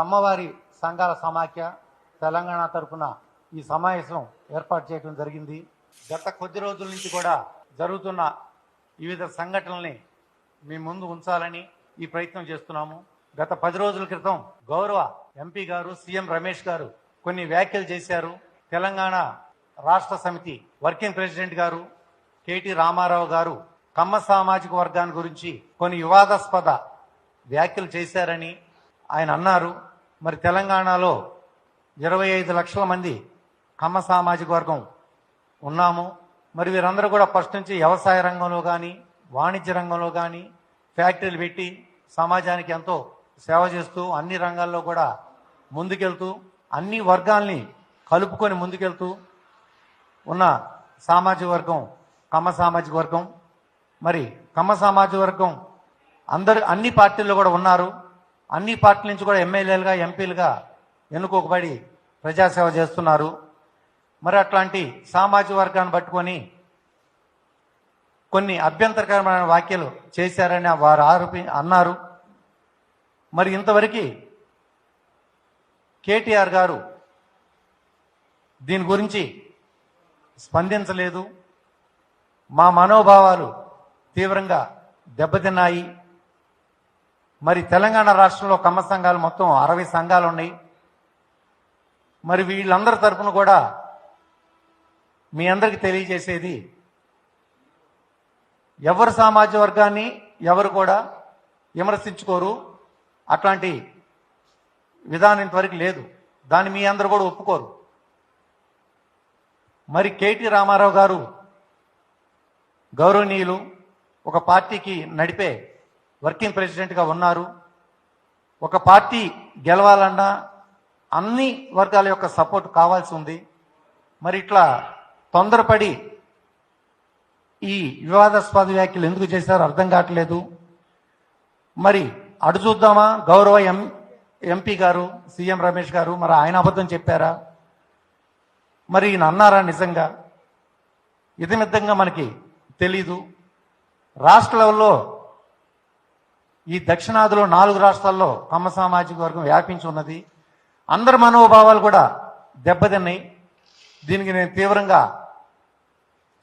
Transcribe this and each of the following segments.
అమ్మవారి సంఘాల సమాఖ్య తెలంగాణ తరఫున ఈ సమావేశం ఏర్పాటు చేయడం జరిగింది. గత కొద్ది రోజుల నుంచి కూడా జరుగుతున్న వివిధ సంఘటనల్ని మీ ముందు ఉంచాలని ఈ ప్రయత్నం చేస్తున్నాము. గత 10 రోజుల క్రితం గౌరవ ఎంపీ గారు సీఎం రమేష్ గారు కొన్ని వ్యాఖ్యలు చేశారు. తెలంగాణ రాష్ట్ర సమితి వర్కింగ్ ప్రెసిడెంట్ గారు కేటీ రామారావు గారు కమ్మ సామాజిక వర్గాన్ని గురించి కొన్ని వివాదాస్పద వ్యాఖ్యలు చేశారని ఆయన అన్నారు. మరి తెలంగాణలో 25 లక్షల మంది కమ్మ సామాజిక వర్గం ఉన్నాము. మరి వీరందరూ కూడా ఫస్ట్ నుంచి వ్యవసాయ రంగంలో కానీ వాణిజ్య రంగంలో కానీ ఫ్యాక్టరీలు పెట్టి సమాజానికి ఎంతో సేవ చేస్తూ అన్ని రంగాల్లో కూడా ముందుకెళ్తూ అన్ని వర్గాల్ని కలుపుకొని ముందుకెళ్తూ ఉన్న సామాజిక వర్గం కమ్మ సామాజిక వర్గం. మరి కమ్మ సామాజిక వర్గం అన్ని పార్టీల్లో కూడా ఉన్నారు. అన్ని పార్టీల నుంచి కూడా ఎమ్మెల్యేలుగా ఎంపీలుగా ఎన్నుకోబడి ప్రజాసేవ చేస్తున్నారు. మరి అట్లాంటి సామాజిక వర్గాన్ని పట్టుకొని కొన్ని అభ్యంతరకరమైన వ్యాఖ్యలు చేశారని వారు అన్నారు. మరి ఇంతవరకు కేటీఆర్ గారు దీని గురించి స్పందించలేదు. మా మనోభావాలు తీవ్రంగా దెబ్బతిన్నాయి. మరి తెలంగాణ రాష్ట్రంలో కమ్మ సంఘాలు మొత్తం 60 సంఘాలు ఉన్నాయి. మరి వీళ్ళందరి తరఫున కూడా మీ అందరికీ తెలియజేసేది, ఎవరు సామాజిక వర్గాన్ని ఎవరు కూడా విమర్శించుకోరు. అట్లాంటి విధానం ఇంతవరకు లేదు. దాన్ని మీ అందరూ కూడా ఒప్పుకోరు. మరి కేటీ రామారావు గారు గౌరవనీయులు ఒక పార్టీకి నడిపే వర్కింగ్ ప్రెసిడెంట్గా ఉన్నారు. ఒక పార్టీ గెలవాలన్నా అన్ని వర్గాల యొక్క సపోర్ట్ కావాల్సి ఉంది. మరి ఇట్లా తొందరపడి ఈ వివాదాస్పద వ్యాఖ్యలు ఎందుకు చేశారో అర్థం కావట్లేదు. మరి అడు చూద్దామా, గౌరవ ఎంపీ గారు సీఎం రమేష్ గారు మరి ఆయన అబద్ధం చెప్పారా? మరి ఈయన అన్నారా నిజంగా? ఇదమిద్దంగా మనకి తెలీదు. రాష్ట్ర లెవెల్లో ఈ దక్షిణాదిలో 4 రాష్ట్రాల్లో కమ్మ సామాజిక వర్గం వ్యాపించి ఉన్నది. అందరి మనోభావాలు కూడా దెబ్బతిన్నాయి. దీనికి నేను తీవ్రంగా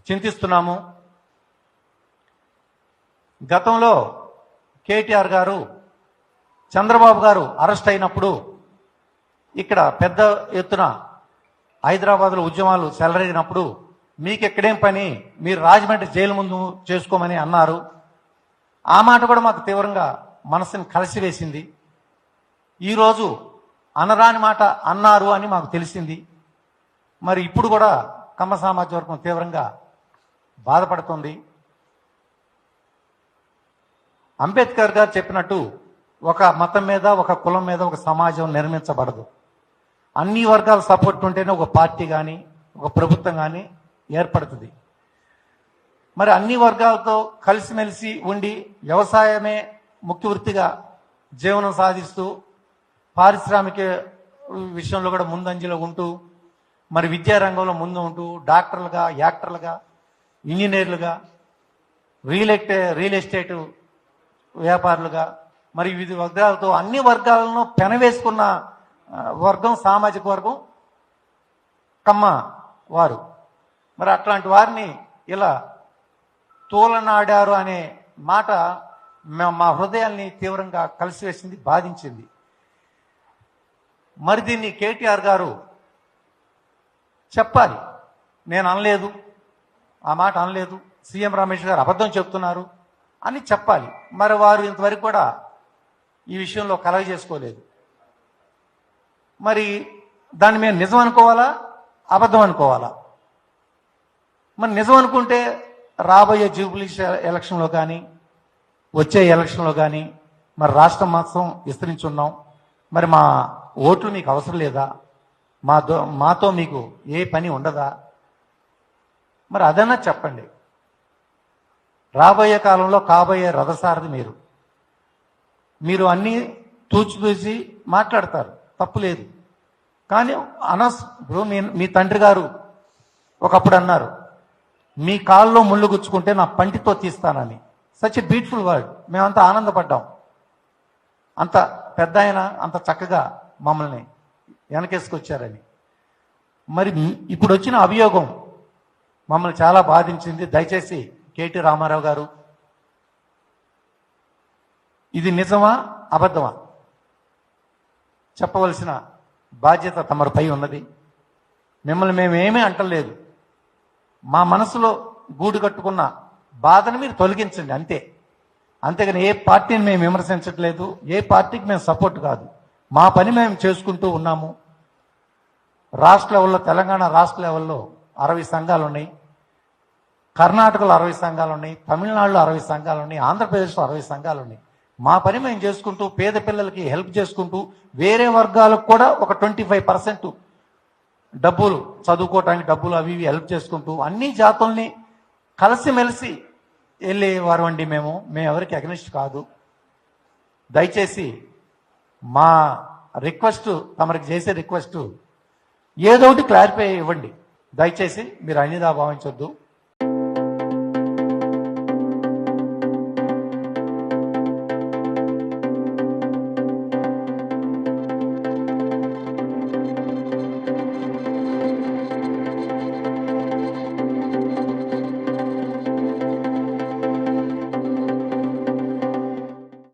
చింతిస్తున్నాము. గతంలో కేటీఆర్ గారు చంద్రబాబు గారు అరెస్ట్ అయినప్పుడు ఇక్కడ పెద్ద ఎత్తున హైదరాబాద్లో ఉద్యమాలు చెలరేగినప్పుడు మీకు ఎక్కడేం పని, మీరు రాజమండ్రి జైలు ముందు చేసుకోమని అన్నారు. ఆ మాట కూడా మాకు తీవ్రంగా మనసుని కలిసివేసింది. ఈరోజు అనరాని మాట అన్నారు అని మాకు తెలిసింది. మరి ఇప్పుడు కూడా కమ్మ సామాజిక వర్గం తీవ్రంగా బాధపడుతుంది. అంబేద్కర్ గారు చెప్పినట్టు ఒక మతం మీద ఒక కులం మీద ఒక సమాజం నిర్మించబడదు. అన్ని వర్గాల సపోర్ట్ ఉంటేనే ఒక పార్టీ కానీ ఒక ప్రభుత్వం కానీ ఏర్పడుతుంది. మరి అన్ని వర్గాలతో కలిసిమెలిసి ఉండి వ్యవసాయమే ముఖ్య వృత్తిగా జీవనం సాధిస్తూ పారిశ్రామిక విషయంలో కూడా ముందంజలో ఉంటూ మరి విద్యారంగంలో ముందు ఉంటూ డాక్టర్లుగా, యాక్టర్లుగా, ఇంజనీర్లుగా, రియల్ ఎస్టేట్ వ్యాపారులుగా మరి వివిధ వర్గాలతో అన్ని వర్గాలను పెనవేసుకున్న వర్గం సామాజిక వర్గం కమ్మ వారు. మరి అట్లాంటి వారిని ఇలా తోలనాడారు అనే మాట మా హృదయాల్ని తీవ్రంగా కలిసివేసింది, బాధించింది. మరి దీన్ని కేటీఆర్ గారు చెప్పాలి. నేను అనలేదు, ఆ మాట అనలేదు, సీఎం రమేష్ గారు అబద్ధం చెప్తున్నారు అని చెప్పాలి. మరి వారు ఇంతవరకు కూడా ఈ విషయంలో కలగ చేసుకోలేదు. మరి దాన్ని మేము నిజం అనుకోవాలా, అబద్ధం అనుకోవాలా? మరి నిజం అనుకుంటే రాబోయే జూబ్లీ ఎలక్షన్లో కానీ వచ్చే ఎలక్షన్లో కానీ మరి రాష్ట్రం మొత్తం విస్తరించున్నాం. మరి మా ఓట్లు మీకు అవసరం లేదా? మాతో మీకు ఏ పని ఉండదా? మరి అదన్నా చెప్పండి. రాబోయే కాలంలో కాబోయే రథసారథి మీరు అన్నీ తూచితూచి మాట్లాడతారు, తప్పులేదు. కానీ ఇప్పుడు మీ తండ్రి గారు ఒకప్పుడు అన్నారు, మీ కాల్లో ముళ్ళు గుచ్చుకుంటే నా పంటితో తీస్తానని. Such a beautiful word. మేమంతా ఆనందపడ్డాం. అంత పెద్ద ఆయన అంత చక్కగా మమ్మల్ని వెనకేసుకొచ్చారని. మరి ఇప్పుడు వచ్చిన అభియోగం మమ్మల్ని చాలా బాధించింది. దయచేసి కేటీ రామారావు గారు, ఇది నిజమా అబద్ధమా చెప్పవలసిన బాధ్యత తమరిపై ఉన్నది. మిమ్మల్ని మేమేమీ అంటలేదు. మా మనసులో గూడు కట్టుకున్న బాధను మీరు తొలగించండి అంతే. అంతేగాని ఏ పార్టీని మేము విమర్శించట్లేదు, ఏ పార్టీకి మేము సపోర్ట్ కాదు. మా పని మేము చేసుకుంటూ ఉన్నాము. రాష్ట్ర లెవెల్లో, తెలంగాణ రాష్ట్ర లెవెల్లో 60 సంఘాలు ఉన్నాయి, కర్ణాటకలో 60 సంఘాలు ఉన్నాయి, తమిళనాడులో 60 సంఘాలు ఉన్నాయి, ఆంధ్రప్రదేశ్లో 60 సంఘాలు ఉన్నాయి. మా పని మేము చేసుకుంటూ పేద పిల్లలకి హెల్ప్ చేసుకుంటూ వేరే వర్గాలకు కూడా ఒక 25% డబ్బులు, చదువుకోవటానికి డబ్బులు అవి ఇవి హెల్ప్ చేసుకుంటూ అన్ని జాతుల్ని కలిసిమెలిసి వెళ్ళేవారు అండి. మేము ఎవరికి అగనిస్ట్ కాదు. దయచేసి మా రిక్వెస్ట్, తమరికి చేసే రిక్వెస్ట్ ఏదో ఒకటి క్లారిఫై ఇవ్వండి. దయచేసి మీరు అన్నిదా భావించొద్దు.